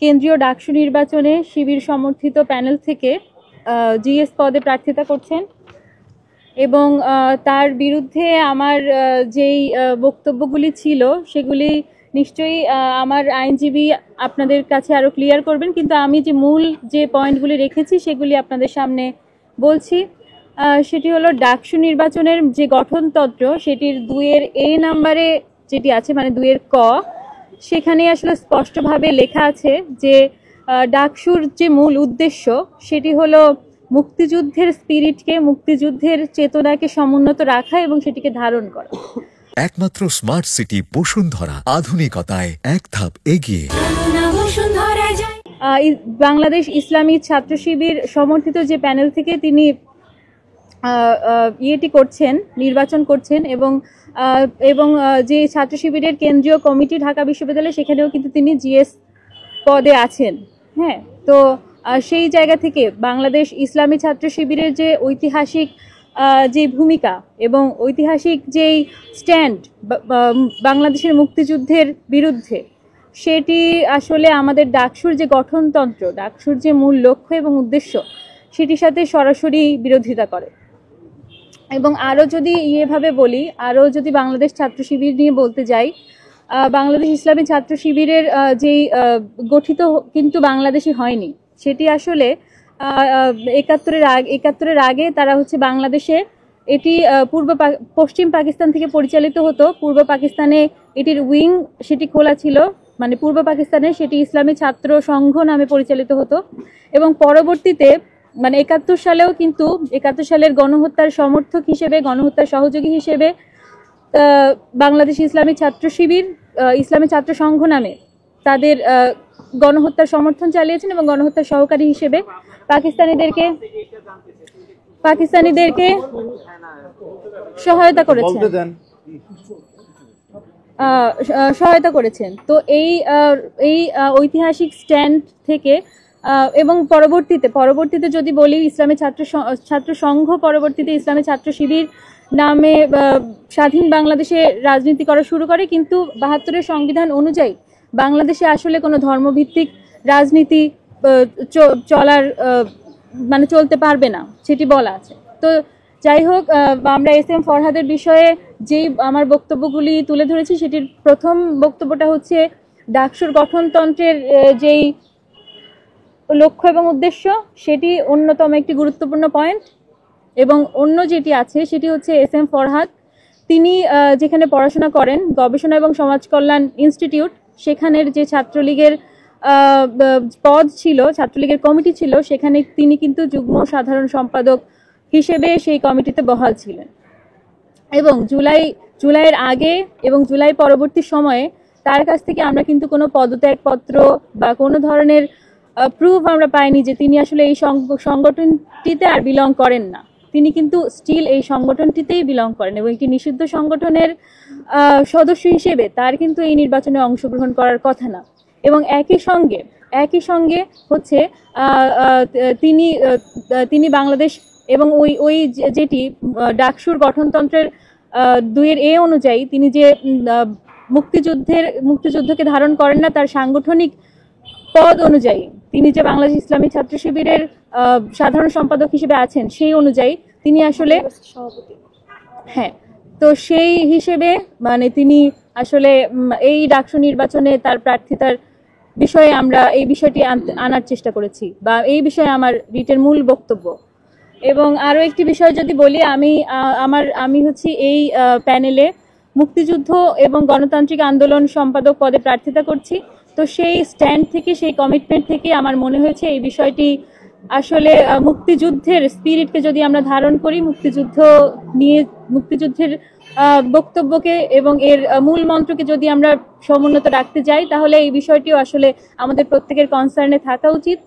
কেন্দ্রীয় ডাকসু নির্বাচনে শিবির সমর্থিত প্যানেল থেকে জিএস পদে প্রার্থিতা করছেন এবং তার বিরুদ্ধে আমার যেই বক্তব্যগুলি ছিল সেগুলি নিশ্চয়ই আমার আইনজীবী আপনাদের কাছে আরো ক্লিয়ার করবেন, কিন্তু আমি যে মূল যে পয়েন্টগুলি রেখেছি সেগুলি আপনাদের সামনে বলছি। সেটি হলো ডাকসু নির্বাচনের যে গঠনতন্ত্র সেটির 2-এর A নাম্বারে যেটি আছে, মানে 2-এর ক, সেখানে আসলে স্পষ্টভাবে লেখা আছে যে ডাকসুর যে মূল উদ্দেশ্য সেটি হলো মুক্তিযুদ্ধের স্পিরিটকে, মুক্তিযুদ্ধের চেতনাকে সমুন্নত রাখা এবং সেটিকে ধারণ করা। একমাত্র স্মার্ট সিটি বসুন্ধরা, আধুনিকতায় এক ধাপ এগিয়ে। বাংলাদেশ ইসলামী ছাত্র শিবির সমর্থিত যে প্যানেল থেকে তিনি নির্বাচন করছেন এবং যে ছাত্র শিবিরের কেন্দ্রীয় কমিটি ঢাকা বিশ্ববিদ্যালয়, সেখানেও কিন্তু তিনি জিএস পদে আছেন। হ্যাঁ, তো সেই জায়গা থেকে বাংলাদেশ ইসলামী ছাত্র শিবিরের যে ঐতিহাসিক যে ভূমিকা এবং ঐতিহাসিক যেই স্ট্যান্ড বাংলাদেশের মুক্তিযুদ্ধের বিরুদ্ধে, সেটি আসলে আমাদের ডাকসুর যে গঠনতন্ত্র, ডাকসুর যে মূল লক্ষ্য এবং উদ্দেশ্য, সেটির সাথে সরাসরি বিরোধিতা করে। এবং আরও যদি এভাবে বলি, আরও যদি বাংলাদেশ ছাত্র শিবির নিয়ে বলতে যাই, বাংলাদেশ ইসলামী ছাত্র শিবিরের যেই গঠিত কিন্তু বাংলাদেশি হয়নি, সেটি আসলে 71-এর আগে তারা হচ্ছে বাংলাদেশে, এটি পশ্চিম পাকিস্তান থেকে পরিচালিত হতো। পূর্ব পাকিস্তানে এটির উইং সেটি খোলা ছিল, মানে পূর্ব পাকিস্তানে সেটি ইসলামী ছাত্র সংঘ নামে পরিচালিত হতো এবং পরবর্তীতে মানে 71 সালের গণহত্যার সমর্থক হিসেবে, গণহত্যার সহযোগী হিসেবে বাংলাদেশ ইসলামী ছাত্র শিবির ইসলামী ছাত্র সংঘ নামে তাদের গণহত্যার সমর্থন চালিয়েছেন এবং গণহত্যার সহকারী হিসেবে পাকিস্তানিদেরকে সহায়তা করেছেন। তো এই ঐতিহাসিক স্ট্যান্ড থেকে এবং পরবর্তীতে যদি বলি, ইসলামী ছাত্র সংঘ পরবর্তীতে ইসলামী ছাত্র শিবির নামে স্বাধীন বাংলাদেশে রাজনীতি করা শুরু করে, কিন্তু 72-এর সংবিধান অনুযায়ী বাংলাদেশে আসলে কোনো ধর্মভিত্তিক রাজনীতি চলতে পারবে না, সেটি বলা আছে। তো যাই হোক, আমরা SM ফরহাদের বিষয়ে যেই আমার বক্তব্যগুলি তুলে ধরেছি, সেটির প্রথম বক্তব্যটা হচ্ছে ডাকসুর গঠনতন্ত্রের যেই লক্ষ্য এবং উদ্দেশ্য, সেটি অন্যতম একটি গুরুত্বপূর্ণ পয়েন্ট। এবং অন্য যেটি আছে সেটি হচ্ছে SM ফরহাদ, তিনি যেখানে পড়াশোনা করেন, গবেষণা এবং সমাজ কল্যাণ ইনস্টিটিউট, সেখানের যে ছাত্রলীগের পদ ছিল, ছাত্রলীগের কমিটি ছিল, সেখানে তিনি কিন্তু যুগ্ম সাধারণ সম্পাদক হিসেবে সেই কমিটিতে বহাল ছিলেন। এবং জুলাইয়ের আগে এবং জুলাই পরবর্তী সময়ে তার কাছ থেকে আমরা কিন্তু কোনো পদত্যাগপত্র বা কোনো ধরনের প্রুফ আমরা পাইনি যে তিনি আসলে এই সংগঠনটিতে আর বিলং করেন না। তিনি কিন্তু স্টিল এই সংগঠনটিতেই বিলং করেন এবং একটি নিষিদ্ধ সংগঠনের সদস্য হিসেবে তার কিন্তু এই নির্বাচনে অংশগ্রহণ করার কথা না। এবং একই সঙ্গে হচ্ছে তিনি বাংলাদেশ এবং ওই যেটি ডাকসুর গঠনতন্ত্রের 2-এর A অনুযায়ী তিনি যে মুক্তিযুদ্ধকে ধারণ করেন না, তার সাংগঠনিক পদ অনুযায়ী তিনি যে বাংলাদেশ ইসলামী ছাত্র শিবিরের সাধারণ সম্পাদক হিসেবে আছেন, সেই অনুযায়ী তিনি আসলে হ্যাঁ, তো সেই হিসেবে মানে তিনি আসলে এই ডাকসু নির্বাচনে তার প্রার্থিতার বিষয়ে আমরা এই বিষয়টি আনার চেষ্টা করেছি, বা এই বিষয়ে আমার রিটের মূল বক্তব্য। এবং আরো একটি বিষয় যদি বলি, আমি হচ্ছে এই প্যানেলে মুক্তিযুদ্ধ এবং গণতান্ত্রিক আন্দোলন সম্পাদক পদে প্রার্থিতা করছি। তো সেই স্ট্যান্ড থেকে, সেই কমিটমেন্ট থেকে আমার মনে হয়েছে এই বিষয়টি আসলে মুক্তিযুদ্ধের স্পিরিটকে যদি আমরা ধারণ করি, মুক্তিযুদ্ধের বক্তব্যকে এবং এর মূল মন্ত্রকে যদি আমরা সমুন্নত রাখতে যাই, তাহলে এই বিষয়টিও আসলে আমাদের প্রত্যেকের কনসার্নে থাকা উচিত।